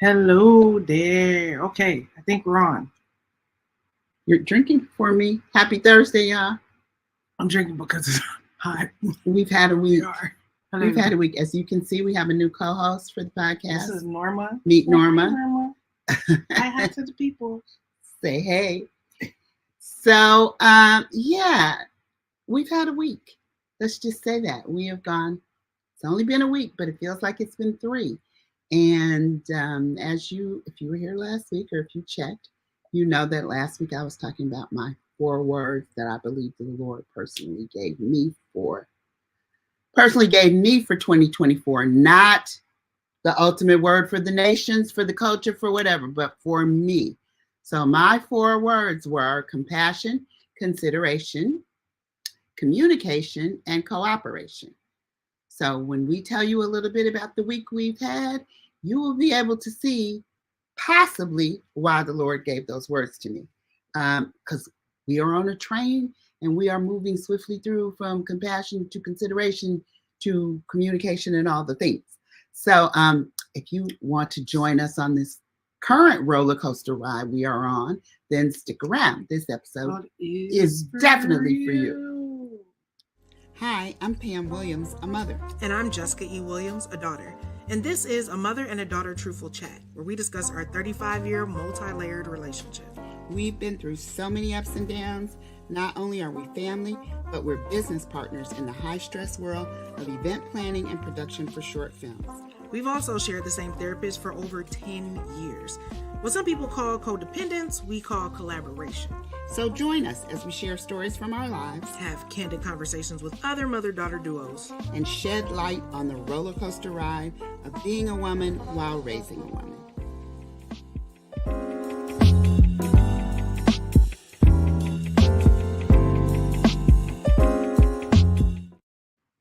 Hello there. Okay, I think we're on. You're drinking for me. Happy Thursday, y'all. I'm drinking because it's hot. We've had a week. Hello. We've had a week. As you can see, we have a new co-host for the podcast. This is Norma. Meet Norma. Hi, Norma. Hi to the people. Say hey. So, yeah, we've had a week. Let's just say that. We have gone, it's only been a week, but it feels like it's been 3. And if you were here last week, or if you checked, you know that last week I was talking about my 4 words that I believe the Lord personally gave me for 2024, not the ultimate word for the nations, for the culture, for whatever, but for me. So my 4 words were compassion, consideration, communication, and cooperation. So when we tell you a little bit about the week we've had, you will be able to see possibly why the Lord gave those words to me. Because we are on a train and we are moving swiftly through from compassion to consideration to communication and all the things. So if you want to join us on this current roller coaster ride we are on, then stick around. This episode is definitely for you. Hi, I'm Pam Williams, a mother. And I'm Jessica E. Williams, a daughter. And this is a mother and a daughter truthful chat, where we discuss our 35-year multi-layered relationship. We've been through so many ups and downs. Not only are we family, but we're business partners in the high-stress world of event planning and production for short films. We've also shared the same therapist for over 10 years. What some people call codependence, we call collaboration. So join us as we share stories from our lives, have candid conversations with other mother-daughter duos, and shed light on the roller coaster ride of being a woman while raising a woman.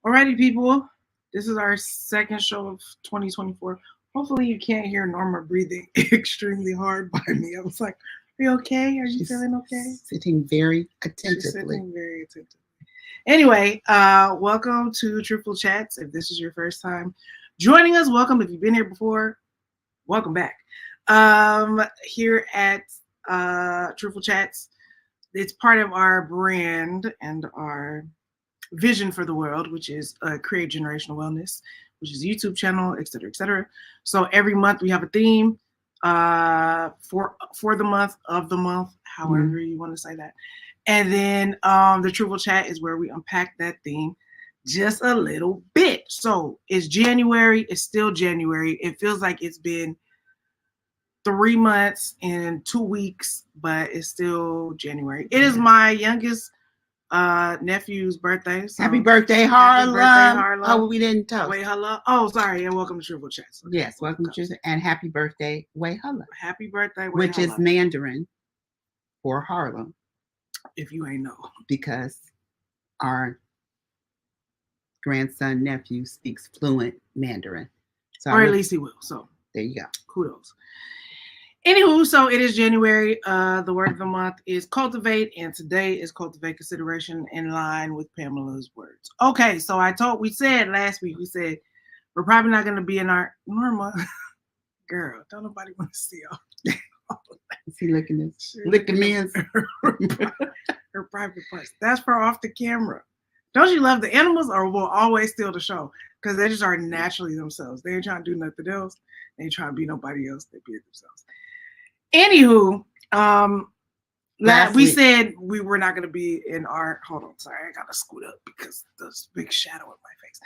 Alrighty, people. This is our second show of 2024. Hopefully you can't hear Norma breathing extremely hard by me. I was like, are you okay? Are you feeling okay? Sitting very attentively. She's sitting very attentively. Anyway, welcome to Truthful Chats. If this is your first time joining us, welcome. If you've been here before, welcome back. Here at Truthful Chats, it's part of our brand and our vision for the world, which is create generational wellness, which is a YouTube channel, et cetera, et cetera. So every month we have a theme for the month, of the month, however you want to say that. And then the Truthful Chat is where we unpack that theme just a little bit. So it's January. It's still January. It feels like it's been 3 months and 2 weeks, but it's still January. It is my youngest nephew's birthday. So happy birthday, Harlem. Happy birthday, Harlem. Oh, we didn't talk. Wait, hello. Oh, sorry. And welcome to Truthful Chats. Okay. Yes, welcome to Truthful, and happy birthday, Way Harlem. Happy birthday, Way which Harlem. Is Mandarin for Harlem. If you ain't know. Because our grandson, nephew speaks fluent Mandarin. So or at least he will. So there you go. Kudos. Anywho, so it is January. The word of the month is cultivate, and today is cultivate consideration in line with Pamela's words. Okay, so we said last week, we're probably not going to be in our Norma. Girl, don't nobody want to see all. Is he licking me in her private parts? That's for off the camera. Don't you love the animals, or will always steal the show? Because they just are naturally themselves. They ain't trying to do nothing else. They ain't trying to be nobody else. They be themselves. Anywho, we said we were not going to be in our. Hold on, sorry, I got to scoot up because there's a big shadow in my face.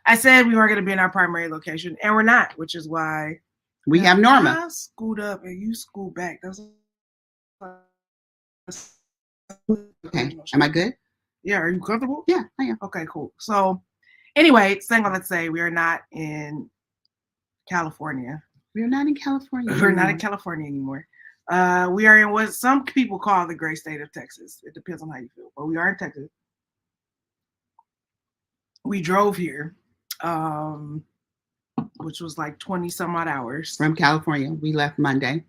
I said we weren't going to be in our primary location, and we're not, which is why we have Norma. I scoot up and you scoot back. That's okay. Am I good? Yeah. Are you comfortable? Yeah, I am. Okay, cool. So, anyway, saying all that to say, we are not in California. We're not in California. We're not in California anymore. We are in what some people call the great state of Texas. It depends on how you feel, but we are in Texas. We drove here, which was like 20 some odd hours. From California. We left Monday,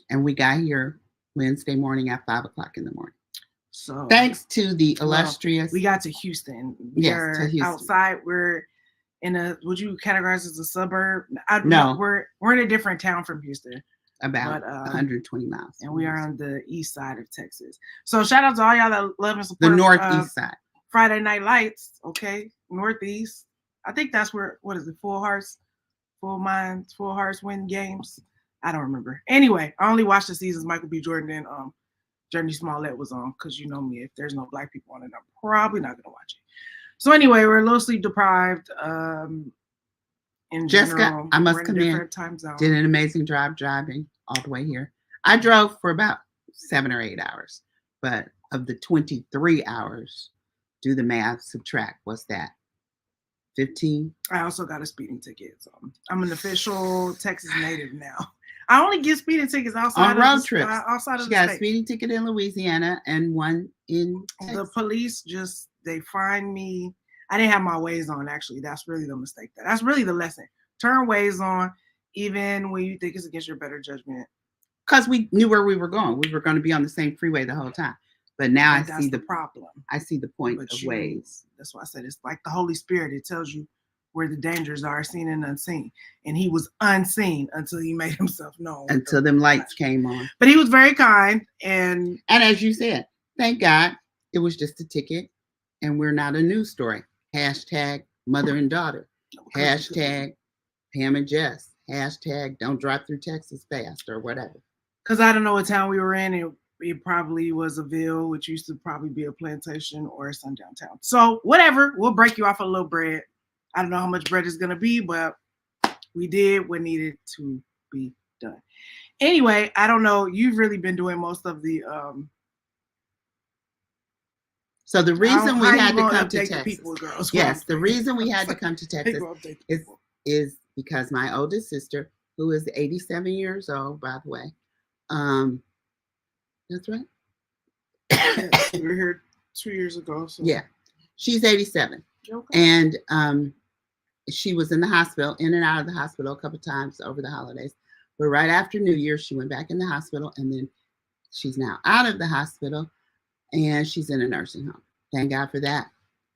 and we got here Wednesday morning at 5 o'clock in the morning. So thanks to the illustrious. We got to Houston. Yes, to Houston. Outside. We're in a, would you categorize as a suburb? No. We're in a different town from Houston. About 120 miles. And we are on the east side of Texas. So shout out to all y'all that love and support the northeast side. Friday Night Lights, okay? Northeast. I think that's where, what is it, Full Hearts win games? I don't remember. Anyway, I only watched the seasons Michael B. Jordan and Journey Smollett was on, because you know me, if there's no black people on it, I'm probably not going to watch it. So anyway, we're a little sleep deprived. In Jessica, general, I must commend, did an amazing job driving all the way here. I drove for about 7 or 8 hours, but of the 23 hours, do the math, subtract, what's that? 15? I also got a speeding ticket, so I'm an official Texas native now. I only get speeding tickets outside on road trips. Outside of she the got state. A speeding ticket in Louisiana and one in Texas. The police they find me. I didn't have my ways on, actually. That's really the mistake. That's really the lesson. Turn ways on, even when you think it's against your better judgment. Because we knew where we were going. We were going to be on the same freeway the whole time. But now I see the problem. I see the point of ways. That's why I said it's like the Holy Spirit. It tells you where the dangers are, seen and unseen. And he was unseen until he made himself known. Until them lights came on. But he was very kind. And as you said, thank God it was just a ticket. And we're not a news story. Hashtag mother and daughter. Hashtag Pam and Jess. Hashtag don't drive through Texas fast or whatever. Because I don't know what town we were in. It probably was a Ville, which used to probably be a plantation or a sundown town. So whatever, we'll break you off a little bread. I don't know how much bread is going to be, but we did what needed to be done. Anyway, I don't know. You've really been doing most of the... So the reason we had to come to Texas, yes, the reason we had to come to Texas is because my oldest sister, who is 87 years old, by the way, that's right. We were here 2 years ago. So. Yeah, she's 87, okay. And she was in the hospital, in and out of the hospital a couple of times over the holidays. But right after New Year's, she went back in the hospital, and then she's now out of the hospital. And she's in a nursing home. Thank God for that.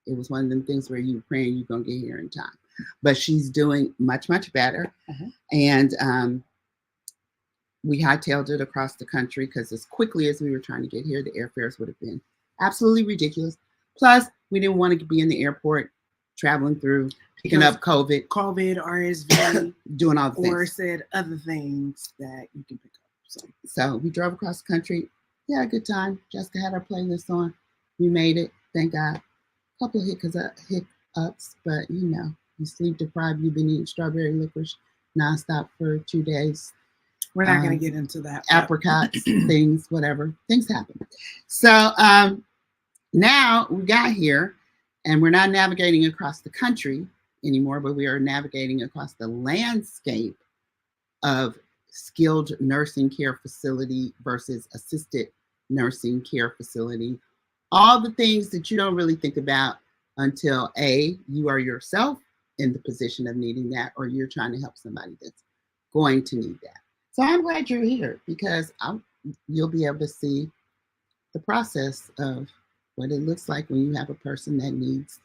It was one of them things where you were praying you're going to get here in time. But she's doing much, much better. Uh-huh. And we hightailed it across the country because as quickly as we were trying to get here, the airfares would have been absolutely ridiculous. Plus, we didn't want to be in the airport traveling through, picking up COVID, RSV, doing all the things. Or said other things that you can pick up. So we drove across the country. Yeah, good time. Jessica had our playlist on. We made it. Thank God. A couple of hiccups, but you know, you sleep deprived. You've been eating strawberry licorice nonstop for 2 days. We're not going to get into that. Apricots, things, whatever. Things happen. So now we got here, and we're not navigating across the country anymore, but we are navigating across the landscape of skilled nursing care facility versus assisted nursing care facility. All the things that you don't really think about until A, you are yourself in the position of needing that, or you're trying to help somebody that's going to need that. So I'm glad you're here because you'll be able to see the process of what it looks like when you have a person that needs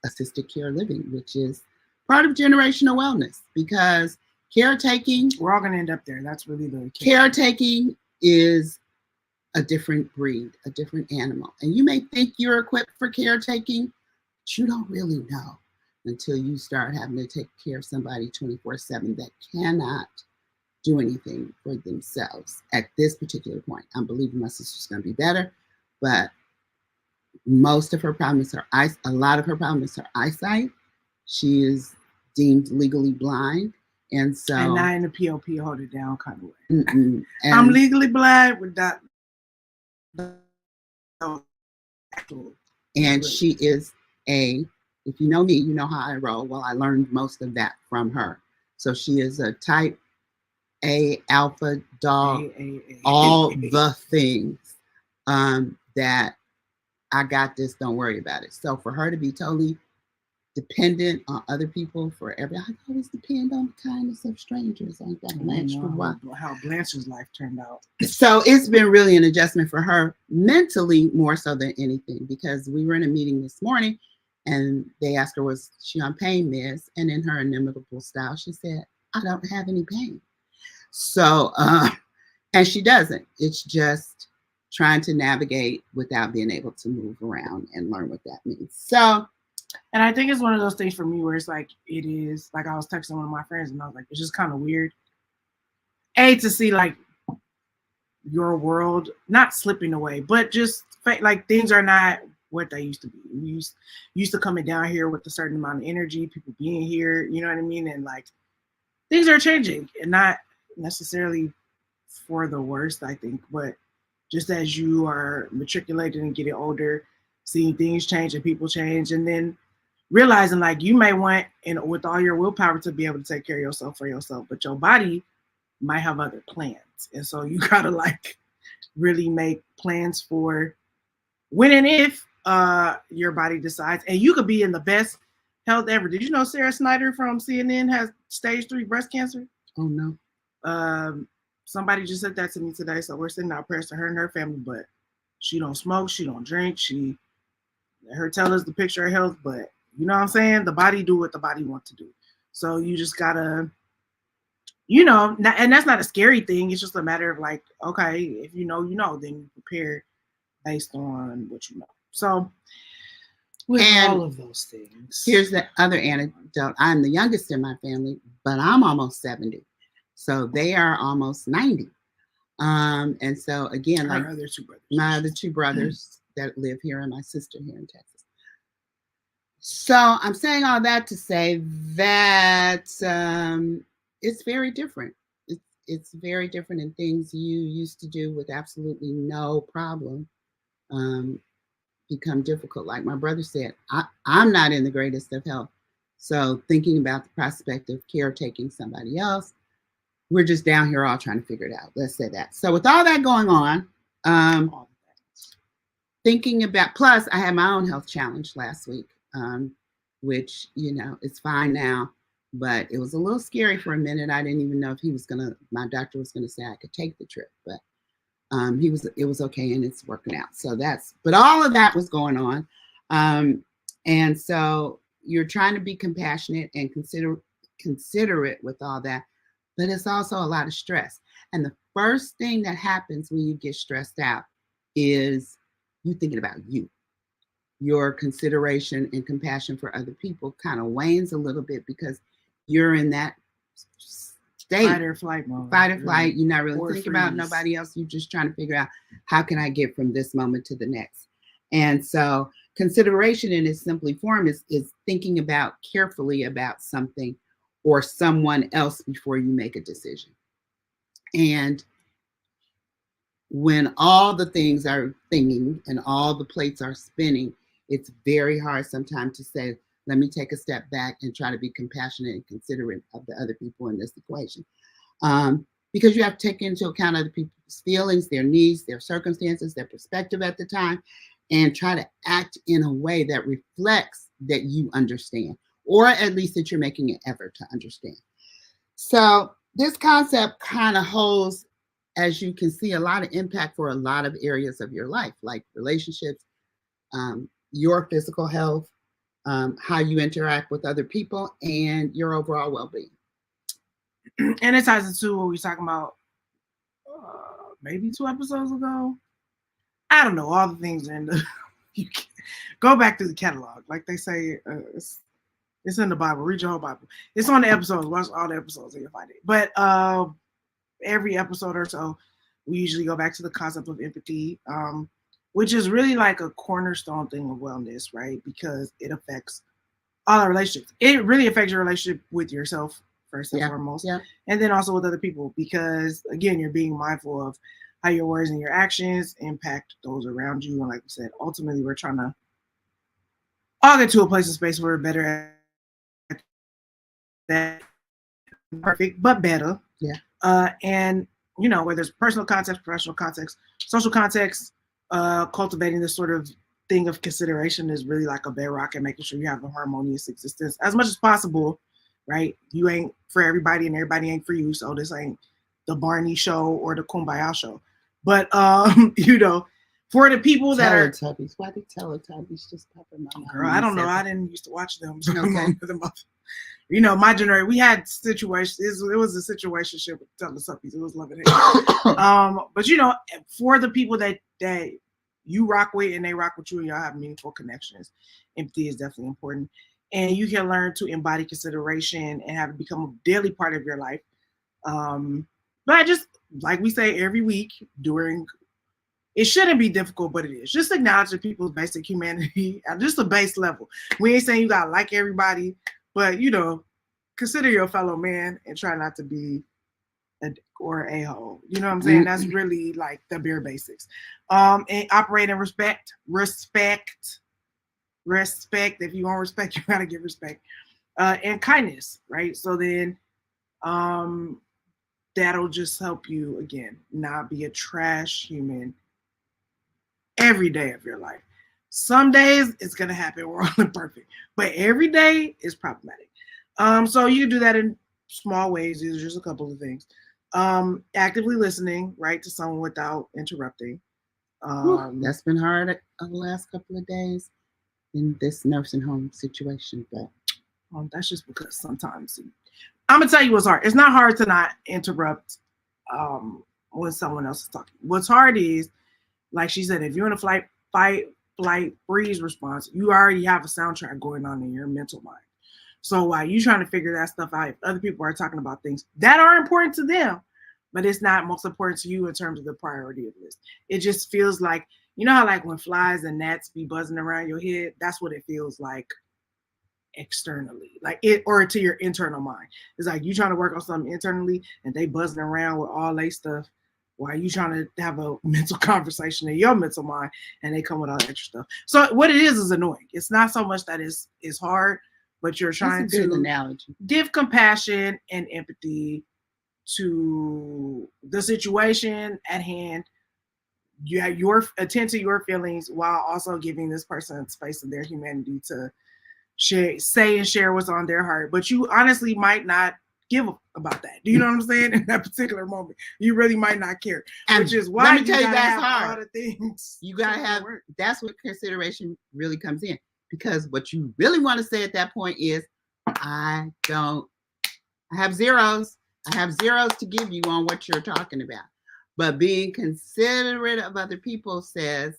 assisted care living, which is part of generational wellness, because caretaking, we're all going to end up there. That's really the key. Caretaking is a different breed, a different animal. And you may think you're equipped for caretaking, but you don't really know until you start having to take care of somebody 24/7 that cannot do anything for themselves at this particular point. I'm believing my sister's going to be better, but most of her problems are a lot of her problems are eyesight. She is deemed legally blind. And so, and not in the POP hold it down kind of way. I'm legally blind with that. And she is if you know me, you know how I roll. Well, I learned most of that from her. So she is a type A alpha dog, all the things that I got this, don't worry about it. So for her to be totally dependent on other people for I always depend on the kindness of strangers. Ain't that Blanche for what? How Blanche's life turned out. So it's been really an adjustment for her mentally more so than anything, because we were in a meeting this morning And they asked her, was she on pain meds? And in her inimitable style, she said, I don't have any pain. So, and she doesn't. It's just trying to navigate without being able to move around and learn what that means. So, and I think it's one of those things for me where it's like, it is like, I was texting one of my friends and I was like, it's just kind of weird. To see like your world not slipping away, but just like things are not what they used to be. We used to coming down here with a certain amount of energy, people being here, you know what I mean? And like things are changing, and not necessarily for the worst, I think, but just as you are matriculating and getting older, seeing things change and people change, and then realizing like you may want, and with all your willpower, to be able to take care of yourself for yourself, but your body might have other plans. And so you gotta like really make plans for when and if your body decides. And you could be in the best health ever. Did you know Sarah Snyder from CNN has stage 3 breast cancer? Oh no. Somebody just said that to me today, so we're sending out prayers to her and her family. But she don't smoke, she don't drink, she let her tell us the picture of health. But you know what I'm saying, the body do what the body wants to do. So you just gotta, you know, and that's not a scary thing. It's just a matter of like, okay, if you know, then you prepare based on what you know. So with all of those things. Here's the other anecdote. I'm the youngest in my family, but I'm almost 70. So they are almost 90. And so again, like my other two brothers that live here and my sister here in Texas. So I'm saying all that to say that it's very different. It's very different, in things you used to do with absolutely no problem become difficult. Like my brother said, I'm not in the greatest of health. So thinking about the prospect of caretaking somebody else, we're just down here all trying to figure it out. Let's say that. So with all that going on, thinking about, plus I had my own health challenge last week, which, you know, it's fine now, but it was a little scary for a minute. I didn't even know if my doctor was going to say I could take the trip, but it was okay, and it's working out. So but all of that was going on. And so you're trying to be compassionate and considerate with all that, but it's also a lot of stress. And the first thing that happens when you get stressed out is you thinking about you. Your consideration and compassion for other people kind of wanes a little bit because you're in that state. Fight or flight mode. Fight or flight. You're not really thinking about nobody else. You're just trying to figure out, how can I get from this moment to the next? And so consideration in its simply form is thinking carefully about something or someone else before you make a decision. And when all the things are thinking and all the plates are spinning, it's very hard sometimes to say, let me take a step back and try to be compassionate and considerate of the other people in this equation. Because you have to take into account other people's feelings, their needs, their circumstances, their perspective at the time, and try to act in a way that reflects that you understand, or at least that you're making an effort to understand. So this concept kind of holds, as you can see, a lot of impact for a lot of areas of your life, like relationships, your physical health, how you interact with other people, and your overall well-being. And it ties into what we were talking about maybe 2 episodes ago. I don't know. All the things are in the... You can go back to the catalog. Like they say, it's in the Bible. Read your whole Bible. It's on the episodes. Watch all the episodes and you'll find it. But every episode or so, we usually go back to the concept of empathy, which is really like a cornerstone thing of wellness, right? Because it affects all our relationships. It really affects your relationship with yourself first and foremost, and then also with other people. Because again, you're being mindful of how your words and your actions impact those around you. And like we said, ultimately, we're trying to all get to a place of space where we're better at that. Perfect, but better. And you know, whether it's personal context, professional context, social context, cultivating this sort of thing of consideration is really like a bedrock, and making sure you have a harmonious existence as much as possible, right? You ain't for everybody and everybody ain't for you. So this ain't the Barney show or the Kumbaya show. But, you know, For the people that are Teletubbies. Why did Teletubbies just pop in my mind? girl, I don't know. I didn't used to watch them. So Okay. you know, my generation, we had situations. It was a situationship with Teletubbies. It was love and hate. But you know, for the people that you rock with and they rock with you and y'all have meaningful connections, empathy is definitely important. And you can learn to embody consideration and have it become a daily part of your life. But I just, like we say every week during, it shouldn't be difficult, but it is. Just acknowledge people's basic humanity at just a base level. We ain't saying you gotta like everybody, but you know, consider your fellow man and try not to be a dick or a hole. You know what I'm saying? That's really like the bare basics. And operate in respect. If you want respect, you gotta give respect. And kindness, right? So then that'll just help you again not be a trash human every day of your life. Some days it's gonna happen, we're all imperfect, but every day is problematic. So you can do that in small ways. These are just a couple of things. Actively listening, right, to someone without interrupting. That's been hard the last couple of days in this nursing home situation, but that's just because sometimes I'm gonna tell you what's hard. It's not hard to not interrupt when someone else is talking. What's hard is, like she said, if you're in a fight, flight, freeze response, you already have a soundtrack going on in your mental mind. So while you're trying to figure that stuff out, if other people are talking about things that are important to them, but it's not most important to you in terms of the priority of this, it just feels like, you know how like when flies and gnats be buzzing around your head, that's what it feels like externally, like it, or to your internal mind. It's like you trying to work on something internally and they buzzing around with all they stuff while you trying to have a mental conversation in your mental mind and they come with all the extra stuff. So what it is annoying. It's not so much that it's hard, but you're trying to give compassion and empathy to the situation at hand. You have attend to your feelings while also giving this person space in their humanity to say and share what's on their heart. But you honestly might not give about that. Do you know what I'm saying? In that particular moment, you really might not care. And which is why let me tell you that's hard. All the things you gotta have. That's what consideration really comes in, because what you really want to say at that point is, I have zeros. I have zeros to give you on what you're talking about. But being considerate of other people says,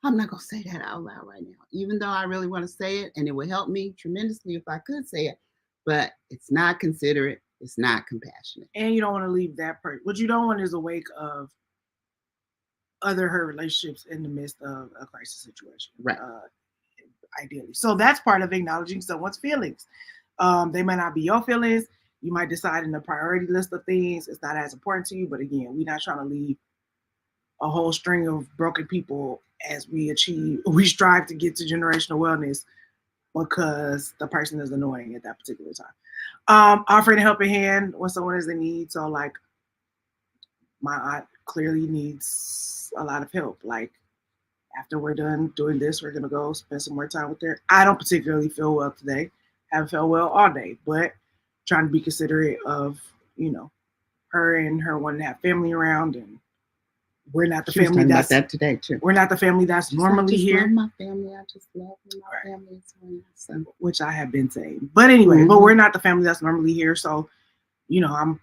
I'm not going to say that out loud right now, even though I really want to say it, and it would help me tremendously if I could say it, but it's not considerate. It's not compassionate. And you don't want to leave that person. What you don't want is a wake of other hurt relationships in the midst of a crisis situation. Right. Ideally. So that's part of acknowledging someone's feelings. They might not be your feelings. You might decide in the priority list of things it's not as important to you. But again, we're not trying to leave a whole string of broken people as we strive to get to generational wellness because the person is annoying at that particular time. Offering a helping hand when someone is in need. So like my aunt clearly needs a lot of help. Like after we're done doing this, we're going to go spend some more time with her. I don't particularly feel well today. Haven't felt well all day, but trying to be considerate of, you know, her and her wanting to have family around, and we're not the family that's about that today too. We're not the family that's normally here. Love my family. I just love my family. So, which I have been saying. But anyway, but we're not the family that's normally here. So, you know, I'm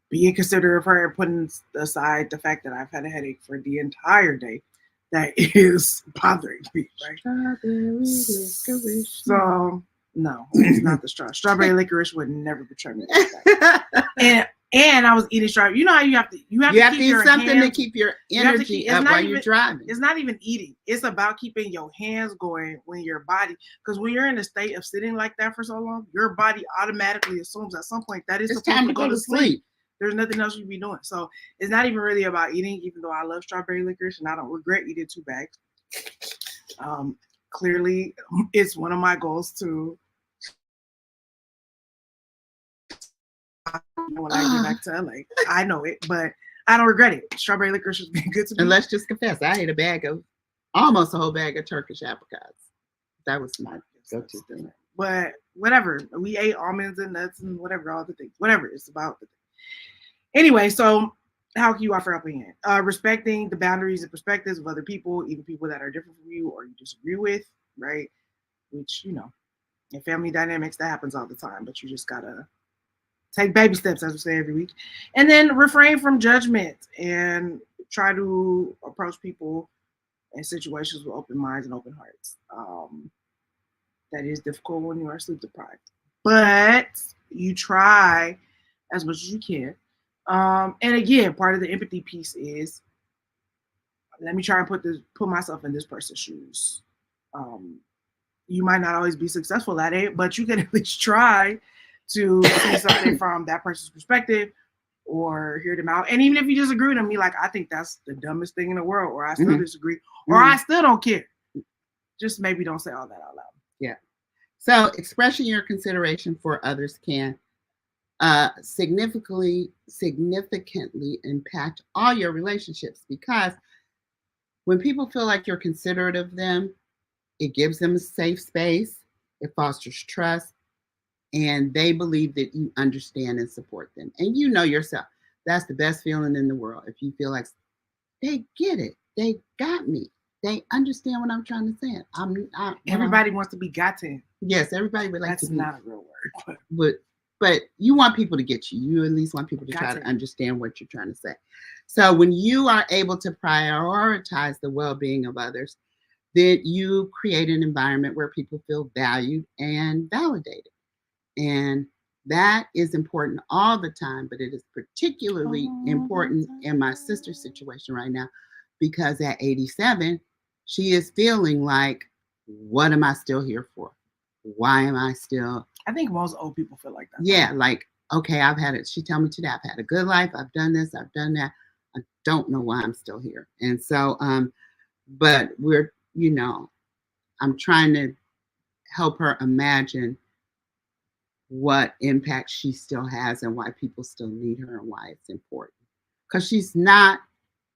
being considerate of her and putting aside the fact that I've had a headache for the entire day that is bothering me. Right? So no, it's not the strawberry licorice would never betray me. And I was eating strawberry. You know how you have to eat something to keep your energy up while you're driving. It's not even eating. It's about keeping your hands going when your body, because when you're in a state of sitting like that for so long, your body automatically assumes at some point that it's time to go to sleep. There's nothing else you'd be doing. So it's not even really about eating, even though I love strawberry licorice and I don't regret eating 2 bags. Clearly, it's one of my goals to, when I get back to LA. I know it, but I don't regret it. Strawberry licorice has been good to me. And let's just confess, I ate almost a whole bag of Turkish apricots. That was my go-to thing. But whatever, we ate almonds and nuts and whatever, all the things. Whatever, it's about the thing. Anyway, so how can you offer helping hand? Respecting the boundaries and perspectives of other people, even people that are different from you or you disagree with, right? Which, in family dynamics, that happens all the time, but you just gotta take baby steps, as we say every week. And then refrain from judgment and try to approach people in situations with open minds and open hearts. That is difficult when you are sleep deprived, but you try as much as you can. And again, part of the empathy piece is let me try and put myself in this person's shoes. You might not always be successful at it, but you can at least try to see something from that person's perspective or hear them out. And even if you disagree with them, be like, I think that's the dumbest thing in the world, or I still disagree, or I still don't care. Just maybe don't say all that out loud. Yeah. So expressing your consideration for others can significantly impact all your relationships, because when people feel like you're considerate of them, it gives them a safe space, it fosters trust, and they believe that you understand and support them. And you know yourself, that's the best feeling in the world. If you feel like they get it, they got me, they understand what I'm trying to say. Everybody wants to be gotten. Yes, everybody would like That's to be. That's not a real word. But you want people to get you. You at least want people to try to understand what you're trying to say. So when you are able to prioritize the well-being of others, then you create an environment where people feel valued and validated. And that is important all the time, but it is particularly important in my sister's situation right now, because at 87, she is feeling like, what am I still here for? Why am I still? I think most old people feel like that. Yeah, like, okay, I've had it. She told me today, I've had a good life. I've done this, I've done that. I don't know why I'm still here. And so, but we're, I'm trying to help her imagine what impact she still has and why people still need her and why it's important. Because she's not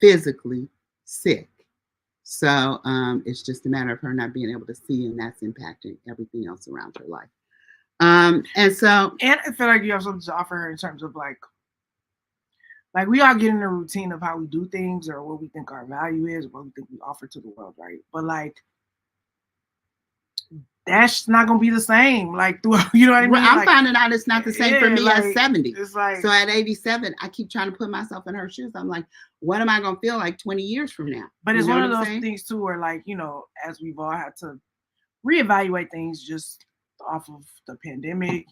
physically sick. So it's just a matter of her not being able to see, and that's impacting everything else around her life. And I feel like you have something to offer her in terms of like we all get in a routine of how we do things or what we think our value is, what we think we offer to the world, right? But like that's not gonna be the same. Like, you know what I mean? Well, I'm finding out it's not the same for me at 70. It's like, so at 87, I keep trying to put myself in her shoes. I'm like, what am I gonna feel like 20 years from now? But it's one of those things too, where like, as we've all had to reevaluate things just off of the pandemic,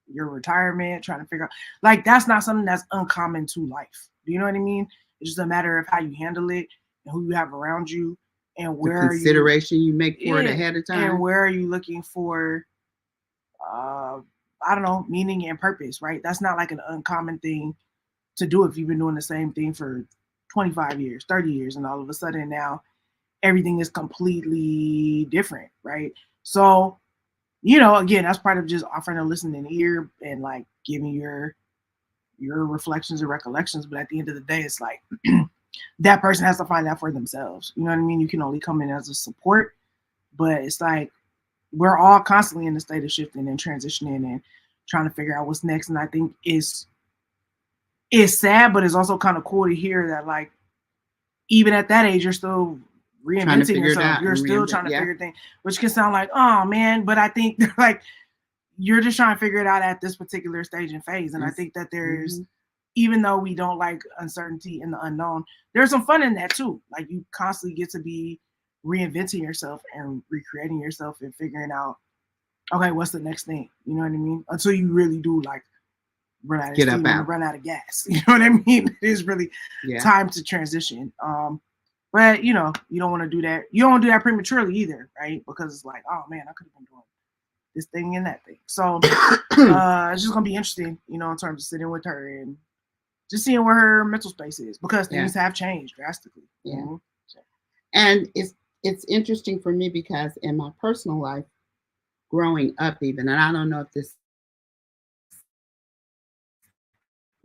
your retirement, trying to figure out, like, that's not something that's uncommon to life. Do you know what I mean? It's just a matter of how you handle it and who you have around you. And where the consideration you make for it ahead of time. And where are you looking for, I don't know, meaning and purpose, right? That's not like an uncommon thing to do if you've been doing the same thing for 25 years, 30 years, and all of a sudden now everything is completely different, right? So, again, that's part of just offering a listening ear and like giving your reflections and recollections. But at the end of the day, it's like, that person has to find that for themselves. You know what I mean? You can only come in as a support, but it's like we're all constantly in the state of shifting and transitioning and trying to figure out what's next. And I think it's sad, but it's also kind of cool to hear that, like, even at that age, you're still reinventing yourself. You're still trying to figure things, which can sound like, oh man, but I think like you're just trying to figure it out at this particular stage and phase. And I think that there's, even though we don't like uncertainty and the unknown, there's some fun in that too. Like, you constantly get to be reinventing yourself and recreating yourself and figuring out, okay, what's the next thing? You know what I mean? Until you really do like run out of steam and run out of gas. You know what I mean? It is really time to transition. But you don't want to do that. You don't want to do that prematurely either, right? Because it's like, oh man, I could have been doing this thing and that thing. So it's just gonna be interesting, in terms of sitting with her and just seeing where her mental space is, because things have changed drastically. Yeah. So. And it's interesting for me because in my personal life, growing up even, and I don't know if this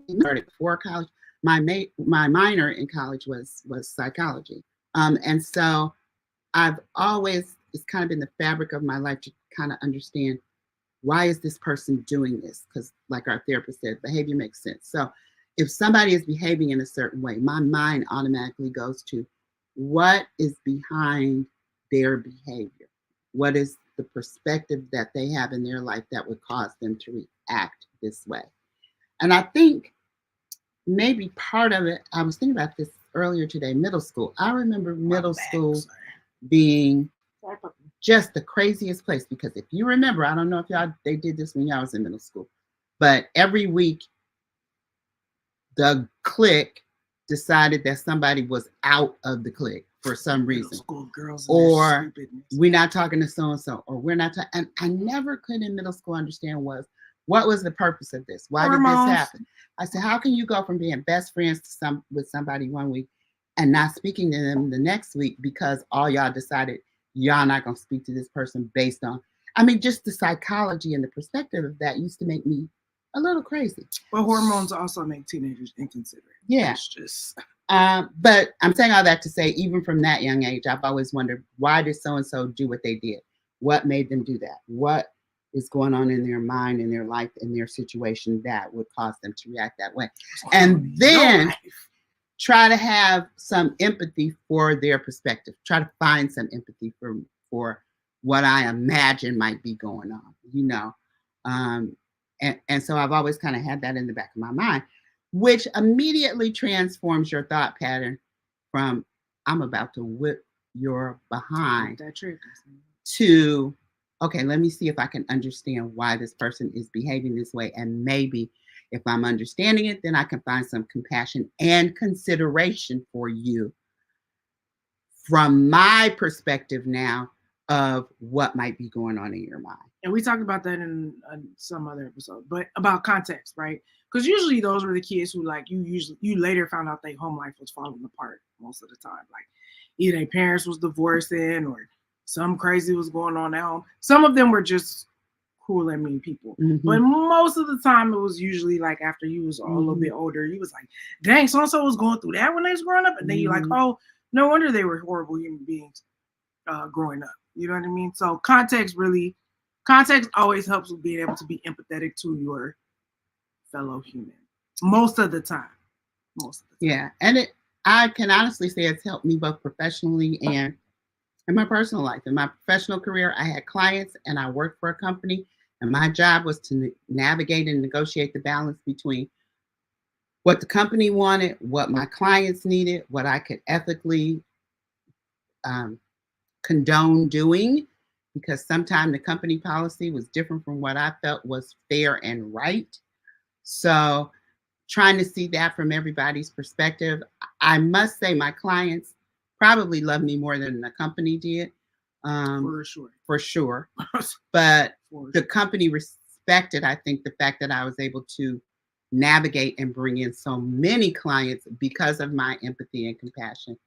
started before college, my minor in college was psychology. And so I've always, it's kind of been the fabric of my life to kind of understand, why is this person doing this? Because like our therapist said, behavior makes sense. So if somebody is behaving in a certain way, my mind automatically goes to what is behind their behavior? What is the perspective that they have in their life that would cause them to react this way? And I think maybe part of it, I was thinking about this earlier today, middle school. I remember middle school being just the craziest place, because if you remember, I don't know if they did this when y'all was in middle school, but every week the clique decided that somebody was out of the clique for some reason. School girls, or we're not talking to so-and-so, or we're not and I never could in middle school understand what was the purpose of this? Why did this happen? I said, how can you go from being best friends with somebody one week and not speaking to them the next week because all y'all decided y'all not going to speak to this person based on, just the psychology and the perspective of that used to make me a little crazy. But hormones also make teenagers inconsiderate. Yeah. It's just... but I'm saying all that to say, even from that young age, I've always wondered, why did so-and-so do what they did? What made them do that? What is going on in their mind, in their life, in their situation that would cause them to react that way? And then try to have some empathy for their perspective. Try to find some empathy for what I imagine might be going on, And so I've always kind of had that in the back of my mind, which immediately transforms your thought pattern from I'm about to whip your behind to, okay, let me see if I can understand why this person is behaving this way. And maybe if I'm understanding it, then I can find some compassion and consideration for you from my perspective now of what might be going on in your mind. And we talked about that in some other episode, but about context, right? Because usually those were the kids who, like, you later found out their home life was falling apart most of the time. Like, either their parents was divorcing or some crazy was going on at home. Some of them were just cool and mean people. Mm-hmm. But most of the time it was usually like after you was a little bit older, you was like, dang, so-and-so was going through that when they was growing up. And then you're like, oh, no wonder they were horrible human beings growing up. You know what I mean? So context always helps with being able to be empathetic to your fellow human. Most of the time. Yeah. And I can honestly say it's helped me both professionally and in my personal life. In my professional career, I had clients and I worked for a company, and my job was to navigate and negotiate the balance between what the company wanted, what my clients needed, what I could ethically condone doing, because sometimes the company policy was different from what I felt was fair and right. So trying to see that from everybody's perspective, I must say my clients probably loved me more than the company did. For sure. But the company respected, I think, the fact that I was able to navigate and bring in so many clients because of my empathy and compassion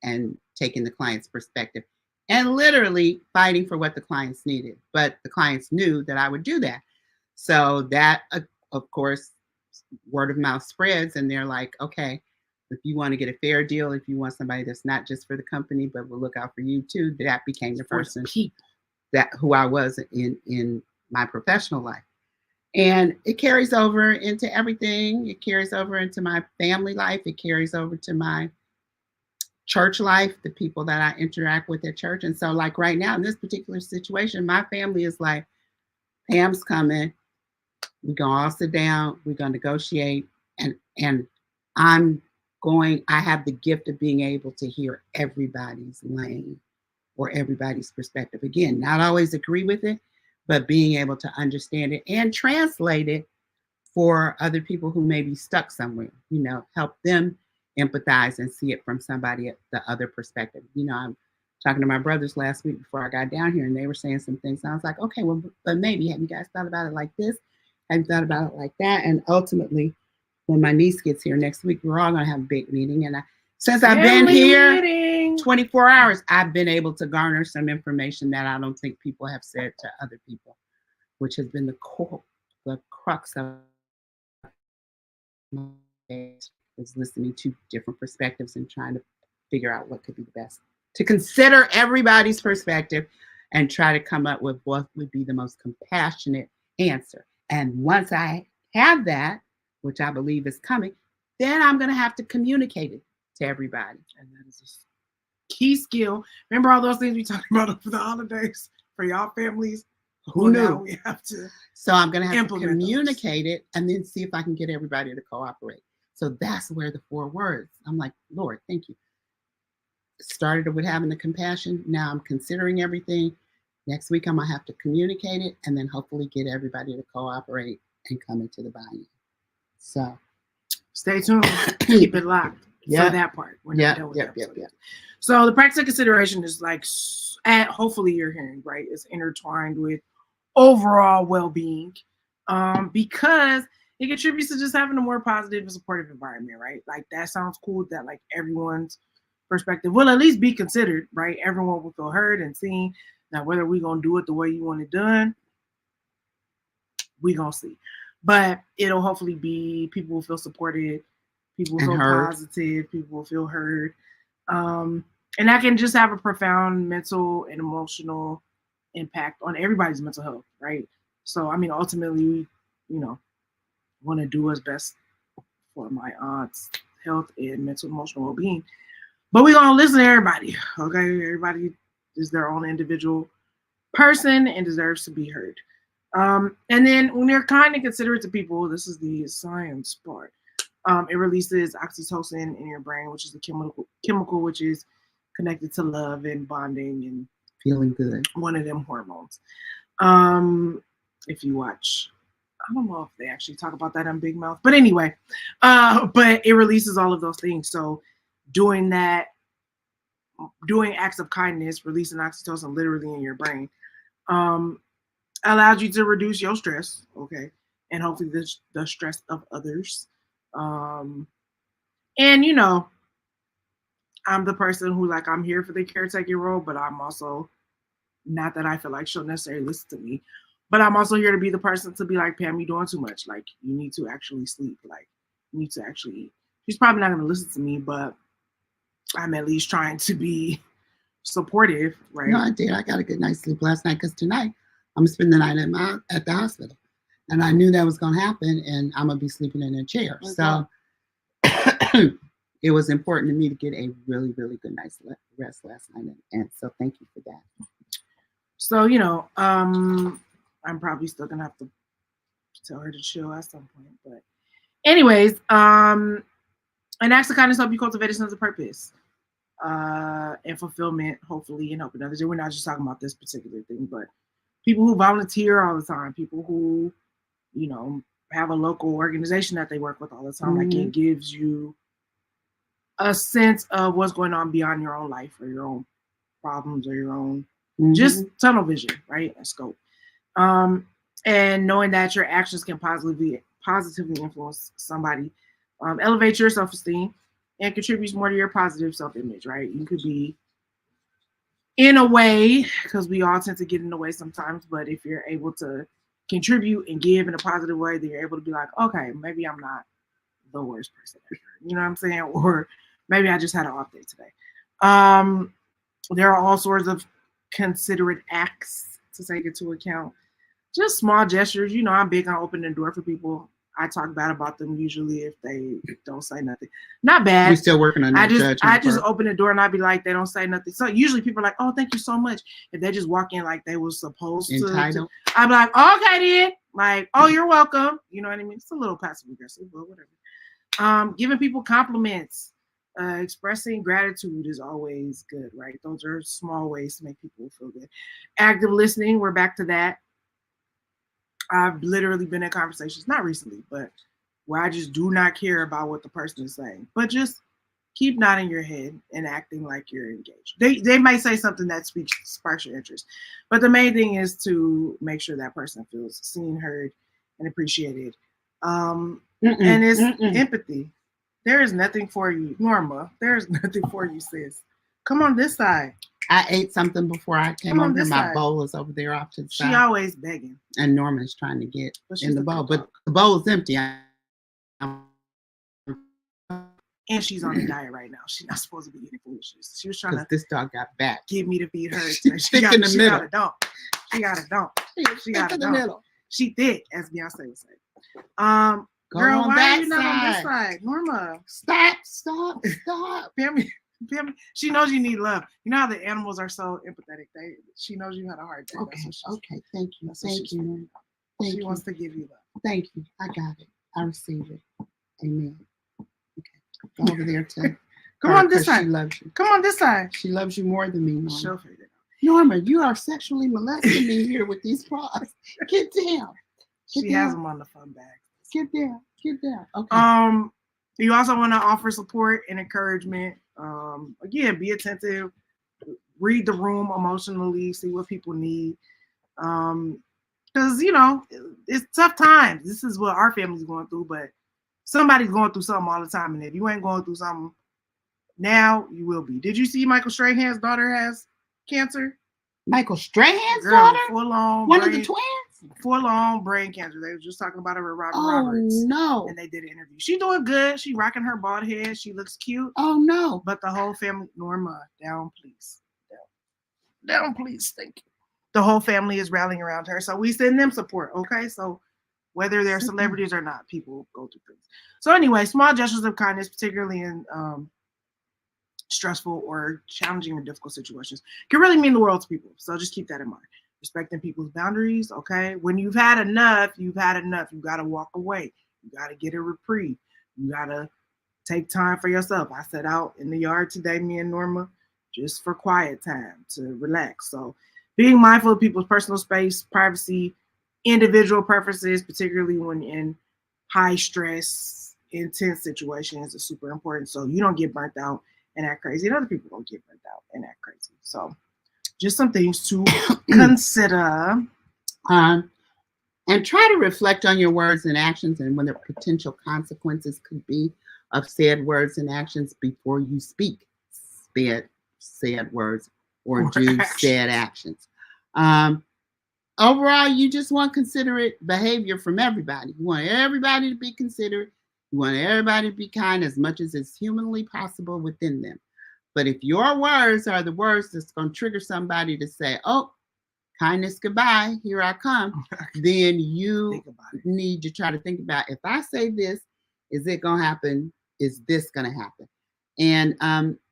and taking the client's perspective and literally fighting for what the clients needed. But the clients knew that I would do that. So that, of course, word of mouth spreads, and they're like, okay, if you want to get a fair deal, if you want somebody that's not just for the company, but will look out for you too, that became the person who I was in my professional life. And it carries over into everything. It carries over into my family life. It carries over to my church life, the people that I interact with at church. And so like right now in this particular situation, my family is like, Pam's coming. We're going to all sit down. We're going to negotiate. And I have the gift of being able to hear everybody's lane or everybody's perspective. Again, not always agree with it, but being able to understand it and translate it for other people who may be stuck somewhere, help them empathize and see it from somebody at the other perspective. I'm talking to my brothers last week before I got down here, and they were saying some things. And I was like, okay, well, but maybe have you guys thought about it like this? Have you thought about it like that? And ultimately, when my niece gets here next week, we're all going to have a big meeting. And since I've been here 24 hours, I've been able to garner some information that I don't think people have said to other people, which has been the crux of my is listening to different perspectives and trying to figure out what could be the best. To consider everybody's perspective and try to come up with what would be the most compassionate answer. And once I have that, which I believe is coming, then I'm going to have to communicate it to everybody. And that is a key skill. Remember all those things we talked about for the holidays for y'all families? Who knew? Now we have to. So I'm going to have to implement communicate it and then see if I can get everybody to cooperate. So that's where the 4 words. I'm like, Lord, thank you. Started with having the compassion. Now I'm considering everything. Next week, I'm going to have to communicate it and then hopefully get everybody to cooperate and come into the buy-in. So stay tuned. Keep it locked Yeah. for that part. We're not done with that. Yeah. So the practice of consideration is like, hopefully you're hearing, right? It's intertwined with overall well-being because it contributes to just having a more positive and supportive environment, right? Like that sounds cool that like everyone's perspective will at least be considered, right? Everyone will feel heard and seen. Now, whether we're going to do it the way you want it done, we're going to see. But it'll hopefully be people will feel supported, people will feel positive, people will feel heard. And that can just have a profound mental and emotional impact on everybody's mental health, right? So, I mean, ultimately, we, want to do what's best for my aunt's health and mental emotional well-being. But we're going to listen to everybody, okay? Everybody is their own individual person and deserves to be heard. And then when you're kind and considerate to people, this is the science part. It releases oxytocin in your brain, which is the chemical which is connected to love and bonding and feeling good. One of them hormones. If you watch, I don't know if they actually talk about that on Big Mouth, but anyway, but it releases all of those things. So doing acts of kindness, releasing oxytocin literally in your brain, allows you to reduce your stress, okay, and hopefully the stress of others. And I'm the person who I'm here for the caretaker role, but I'm also not that I feel like she'll necessarily listen to me, but I'm also here to be the person to be like, Pam, you're doing too much. Like, you need to actually sleep. Like, you need to actually eat. She's probably not going to listen to me, but I'm at least trying to be supportive, right? No, I did. I got a good night's sleep last night because tonight I'm going to spend the night at the hospital. And I knew that was going to happen, and I'm going to be sleeping in a chair. Okay. So it was important to me to get a really, really good night's rest last night. And so thank you for that. So, I'm probably still going to have to tell her to chill at some point. But anyways, and acts of kindness help you cultivate a sense of purpose and fulfillment, hopefully, in helping others. And we're not just talking about this particular thing, but people who volunteer all the time, people who, have a local organization that they work with all the time. Mm-hmm. Like, it gives you a sense of what's going on beyond your own life or your own problems or your own just tunnel vision, right? And scope. And knowing that your actions can positively influence somebody, elevate your self-esteem and contributes more to your positive self-image, right? You could be in a way, because we all tend to get in the way sometimes, but if you're able to contribute and give in a positive way, then you're able to be like, okay, maybe I'm not the worst person ever. You know what I'm saying? Or maybe I just had an off day today. There are all sorts of considerate acts to take into account. Just small gestures. I'm big on opening the door for people. I talk bad about them usually if they don't say nothing. Not bad. We're still working on that. I just open the door and I'd be like, they don't say nothing. So usually people are like, oh, thank you so much. If they just walk in like they were supposed to, I'm like, okay then. Like, oh, you're welcome. You know what I mean? It's a little passive aggressive, but whatever. Giving people compliments, expressing gratitude is always good, right? Those are small ways to make people feel good. Active listening, we're back to that. I've literally been in conversations, not recently, but where I just do not care about what the person is saying, but just keep nodding your head and acting like you're engaged. They might say something that sparks your interest, but the main thing is to make sure that person feels seen, heard, and appreciated. And it's empathy. There is nothing for you, Norma. There is nothing for you, sis. Come on this side. I ate something before I came over here. My bowl is over there off to the side. She always begging. And Norma's trying to get in the bowl, but the bowl is empty. And she's on a diet right now. She's not supposed to be eating foolishness. She was trying to. This dog got back. Give me to feed her. She got a dump. She got a dump. She got a dump. Middle. She thick, as Beyonce would say. Go Girl, on why that are you not on this side. side? Norma. Stop. Pam, she knows you need love. You know how the animals are so empathetic. She knows you had a hard day. Okay. Thank you. Thank She wants to give you love. Thank you. I got it. I receive it. Amen. Okay. Go over there to Come on this side. She loves you. Come on this side. She loves you more than me, Norma. She'll figure it out. Norma, you are sexually molesting me here with these paws. Get down. She has them on the fun bag. Get down. Okay. You also want to offer support and encouragement. Again, be attentive. Read the room emotionally. See what people need. Because it's tough times. This is what our family's going through, but somebody's going through something all the time. And if you ain't going through something now, you will be. Did you see Michael Strahan's daughter has cancer? Michael Strahan's daughter? Full-on one of the twins? Full-on brain cancer. They were just talking about it with Robert Roberts. Oh, no. And they did an interview. She's doing good. She rocking her bald head. She looks cute. Oh, no. But the whole family, Norma, down, please. Down, please. Thank you. The whole family is rallying around her. So we send them support, okay? So whether they're celebrities or not, people go through things. So anyway, small gestures of kindness, particularly in stressful or challenging or difficult situations, can really mean the world to people. So just keep that in mind. Respecting people's boundaries, okay? When you've had enough, you've had enough. You got to walk away. You got to get a reprieve. You got to take time for yourself. I set out in the yard today, me and Norma, just for quiet time to relax. So being mindful of people's personal space, privacy, individual preferences, particularly when in high stress, intense situations, is super important. So you don't get burnt out and act crazy, and other people don't get burnt out and act crazy. So just some things to consider. And try to reflect on your words and actions and what the potential consequences could be of said words and actions before you speak said words or do said actions. Overall, you just want considerate behavior from everybody. You want everybody to be considerate. You want everybody to be kind as much as is humanly possible within them. But if your words are the words that's going to trigger somebody to say, oh, kindness, goodbye, here I come, then you need to try to think about, if I say this, is it going to happen? Is this going to happen?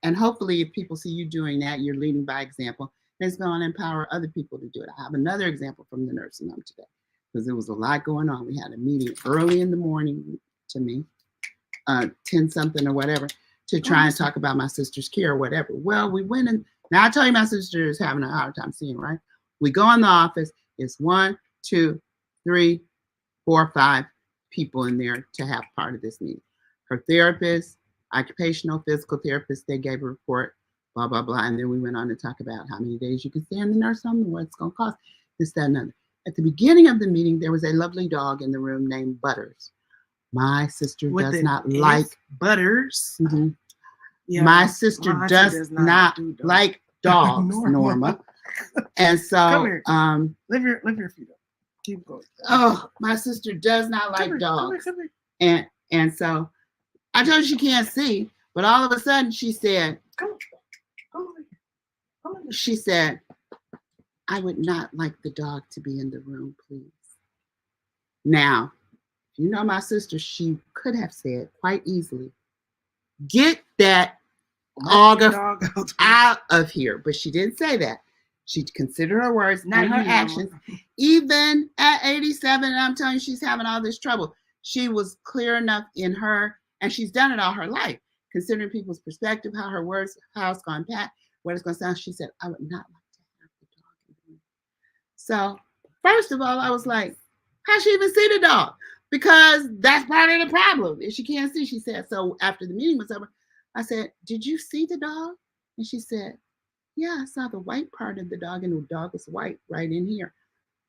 And hopefully if people see you doing that, you're leading by example. It's going to empower other people to do it. I have another example from the nursing home today, because there was a lot going on. We had a meeting early in the morning to me, 10 something or whatever, to try and talk about my sister's care or whatever. Well, we went in. Now I tell you, my sister is having a hard time seeing, right? We go in the office. It's 1, 2, 3, 4, 5 people in there to have part of this meeting. Her therapist, occupational, physical therapist, they gave a report, blah, blah, blah. And then we went on to talk about how many days you can stay in the nurse home and what it's going to cost, this, that, and other. At the beginning of the meeting, there was a lovely dog in the room named Butters. My sister does not like Butters. Mm-hmm. Yeah, my sister does not like dogs, Norma. And so, live your feet up. Keep going. Oh, my sister does not like dogs. Come here. And so, I told her she can't see, but all of a sudden she said, come on. She said, I would not like the dog to be in the room, please. Now, if you know my sister, she could have said quite easily, get that dog out of here. But she didn't say that. She considered her words, not her actions. Even at 87, and I'm telling you, she's having all this trouble. She was clear enough in her, and she's done it all her life, considering people's perspective, how her words, how it's going to impact, what it's going to sound. She said, I would not like to have the dog in the room. So, first of all, I was like, how'd she even see the dog? Because that's part of the problem. If she can't see, she said. So after the meeting was over, I said, did you see the dog? And she said, yeah, I saw the white part of the dog, and the dog was white right in here.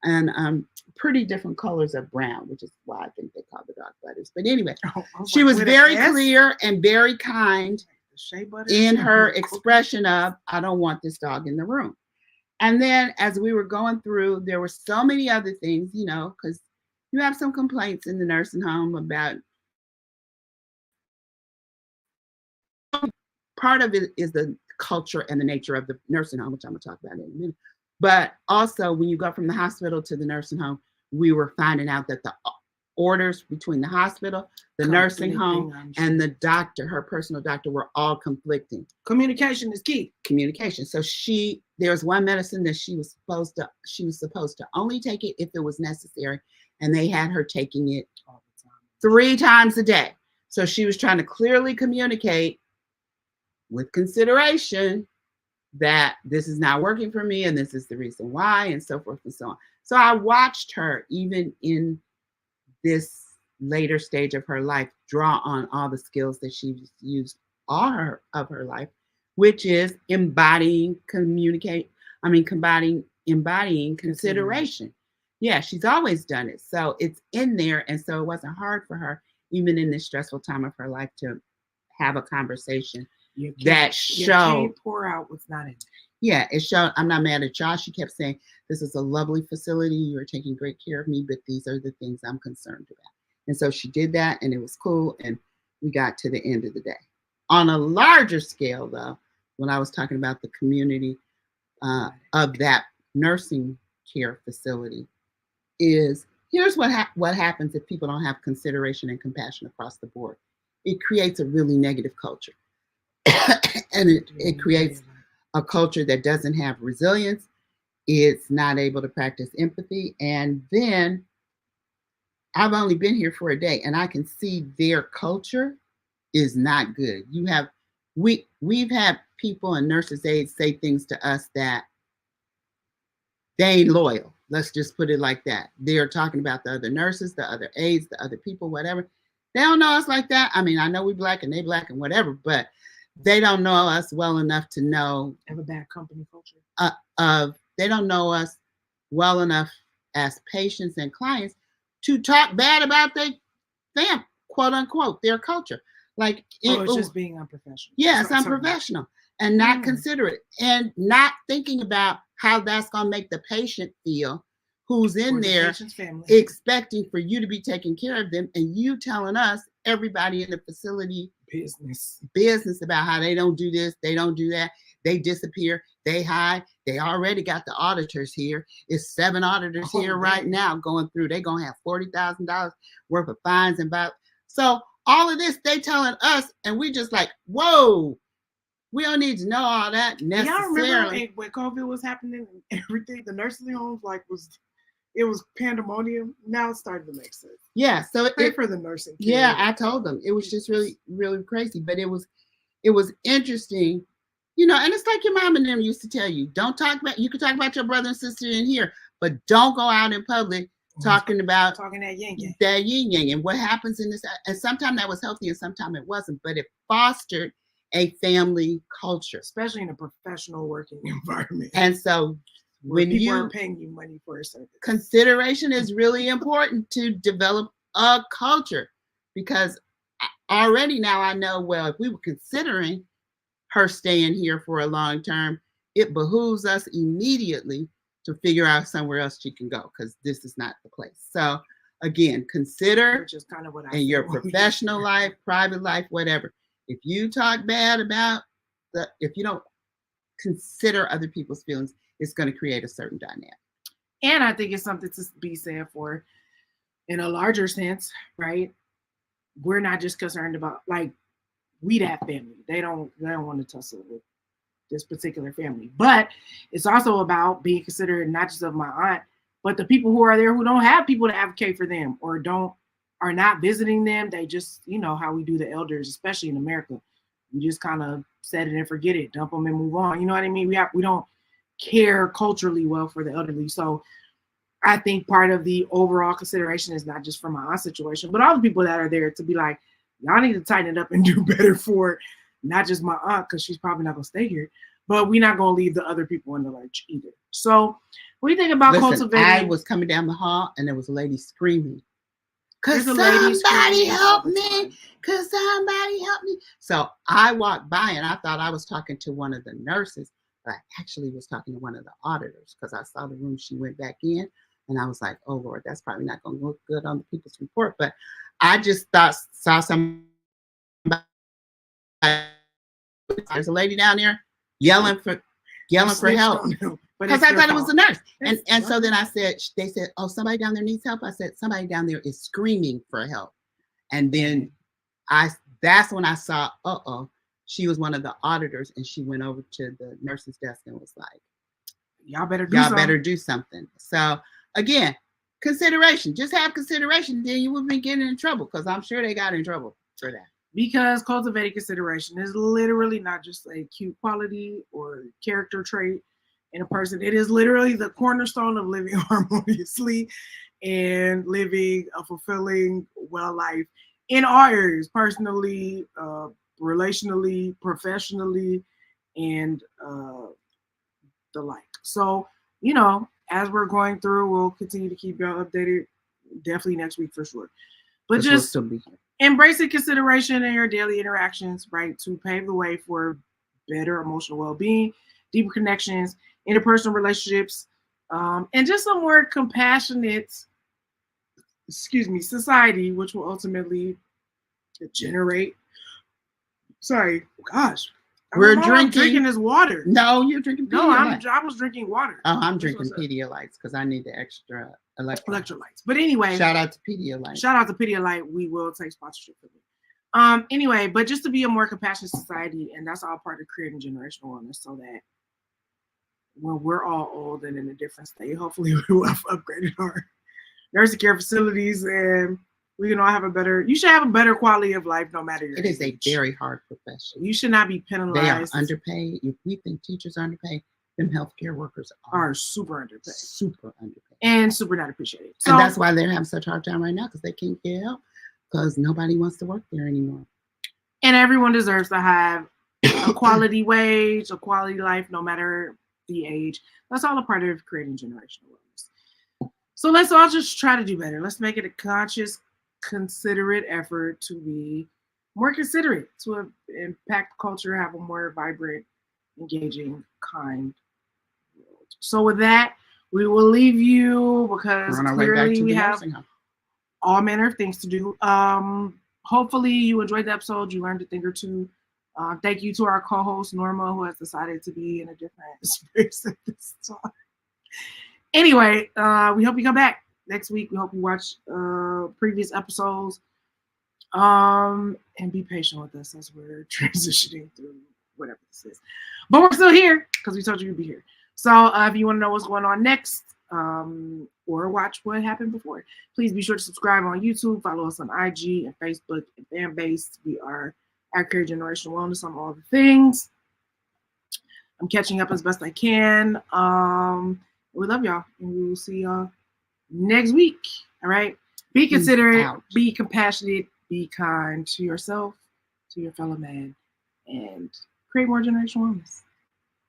And pretty different colors of brown, which is why I think they call the dog Butters. But anyway, she was very clear and very kind in her expression of, I don't want this dog in the room. And then as we were going through, there were so many other things, you know, because you have some complaints in the nursing home about, part of it is the culture and the nature of the nursing home, which I'm going to talk about in a minute. But also when you go from the hospital to the nursing home, we were finding out that the orders between the hospital, the nursing home, and the doctor, her personal doctor, were all conflicting. Communication is key. Communication. So there was one medicine that she was supposed to only take it if it was necessary, and they had her taking it all the time, 3 times a day. So she was trying to clearly communicate with consideration that this is not working for me and this is the reason why, and so forth and so on. So I watched her, even in this later stage of her life, draw on all the skills that she's used all of her life, which is embodying consideration. Yeah, she's always done it. So it's in there. And so it wasn't hard for her, even in this stressful time of her life, to have a conversation that showed. You can't pour out what's not in it. Yeah, it showed, I'm not mad at y'all. She kept saying, this is a lovely facility. You are taking great care of me, but these are the things I'm concerned about. And so she did that, and it was cool, and we got to the end of the day. On a larger scale, though, when I was talking about the community of that nursing care facility, here's what happens if people don't have consideration and compassion across the board. It creates a really negative culture. And it creates a culture that doesn't have resilience. It's not able to practice empathy. And then I've only been here for a day, and I can see their culture is not good. We've had people and nurses aides say things to us that they ain't loyal. Let's just put it like that. They're talking about the other nurses, the other aides, the other people, whatever. They don't know us like that. I mean, I know we black and they black and whatever, but they don't know us well enough to know. Have a bad company culture. They don't know us well enough as patients and clients to talk bad about them, quote unquote, their culture. Like it's just being unprofessional. Yes, unprofessional and not considerate, and not thinking about how that's gonna make the patient feel, who's in there expecting for you to be taking care of them, and you telling us, everybody in the facility business about how they don't do this, they don't do that, they disappear, they hide. They already got the auditors here. It's 7 auditors here right now going through. They're gonna have $40,000 worth of fines and so all of this they telling us, and we just like, whoa, we don't need to know all that necessarily. Y'all remember when COVID was happening and everything, the nursing homes it was pandemonium. Now it's starting to make sense. Yeah, so Pray for the nursing. Yeah, I told them it was just really, really crazy, but it was interesting, and it's like your mom and them used to tell you, don't talk about. You can talk about your brother and sister in here, but don't go out in public talking that yin yang. That yin yang, and what happens in this. And sometimes that was healthy, and sometimes it wasn't, but it fostered a family culture, especially in a professional working environment. And so when people are paying you money for a service, consideration is really important to develop a culture, because already now I know, well, if we were considering her staying here for a long term, it behooves us immediately to figure out somewhere else she can go, because this is not the place. So again, consider, which is kind of what in your professional life, private life, whatever. If you talk bad about if you don't consider other people's feelings, it's going to create a certain dynamic. And I think it's something to be said for, in a larger sense, right? We're not just concerned about, like, we that family. They don't want to tussle with this particular family. But it's also about being considerate, not just of my aunt, but the people who are there who don't have people to advocate for them, or are not visiting them. They just, how we do the elders, especially in America. We just kind of set it and forget it, dump them and move on. You know what I mean? We don't care culturally well for the elderly. So I think part of the overall consideration is not just for my aunt's situation, but all the people that are there, to be like, y'all need to tighten it up and do better for not just my aunt, because she's probably not going to stay here, but we're not going to leave the other people in the lurch either. So what do you think about cultivating? I was coming down the hall and there was a lady screaming, "Could somebody help me? Could somebody help me?" So I walked by and I thought I was talking to one of the nurses, but I actually was talking to one of the auditors, because I saw the room she went back in. And I was like, oh, Lord, that's probably not going to look good on the people's report. But I just saw somebody. There's a lady down there yelling for help. Because I thought it was a nurse. It's And so then I said, they said, oh, somebody down there needs help. I said, somebody down there is screaming for help. And then that's when I saw, she was one of the auditors, and she went over to the nurse's desk and was like, y'all better do something. So again, consideration. Just have consideration, then you wouldn't be getting in trouble, because I'm sure they got in trouble for that. Because cultivating consideration is literally not just a cute quality or character trait in a person. It is literally the cornerstone of living harmoniously and living a fulfilling, well life in all areas, personally, relationally, professionally, and the like. So, as we're going through, we'll continue to keep y'all updated. Definitely next week for sure. But just embracing consideration in your daily interactions, right, to pave the way for better emotional well-being, deeper connections, interpersonal relationships, and just a more compassionate, society, which will ultimately generate. We're drinking this water. No, you're drinking Pedialyte. I was drinking water. Oh, I'm drinking Pedialytes because I need the extra electrolytes. But anyway, shout out to Pedialyte. We will take sponsorship for them. Anyway, but just to be a more compassionate society, and that's all part of creating generational wellness, so that when we're all old and in a different state, hopefully we will have upgraded our nursing care facilities, and we can all have you should have a better quality of life no matter your age. It is a very hard profession. You should not be penalized. They are underpaid. If we think teachers are underpaid, them healthcare workers are super underpaid. And super not appreciated. So, and that's why they're having such a hard time right now, because they can't get help, because nobody wants to work there anymore. And everyone deserves to have a quality wage, a quality life, no matter the age. That's all a part of creating generational wellness. So let's all just try to do better. Let's make it a conscious, considerate effort to be more considerate, to impact culture, have a more vibrant, engaging, kind world. So with that, we will leave you, because clearly we have all manner of things to do. Hopefully you enjoyed the episode. You learned a thing or two. Thank you to our co-host Norma, who has decided to be in a different space at this time. Anyway, we hope you come back next week. We hope you watch previous episodes, and be patient with us as we're transitioning through whatever this is. But we're still here because we told you we'd be here. So if you want to know what's going on next, or watch what happened before, please be sure to subscribe on YouTube, follow us on IG and Facebook and fan base. We are at Care Generational Wellness on all the things. I'm catching up as best I can. We love y'all, and we will see y'all next week. All right. Be considerate, be compassionate, be kind to yourself, to your fellow man, and create more generational wellness.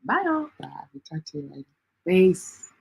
Bye, y'all. Bye. We'll talk to you later. Peace.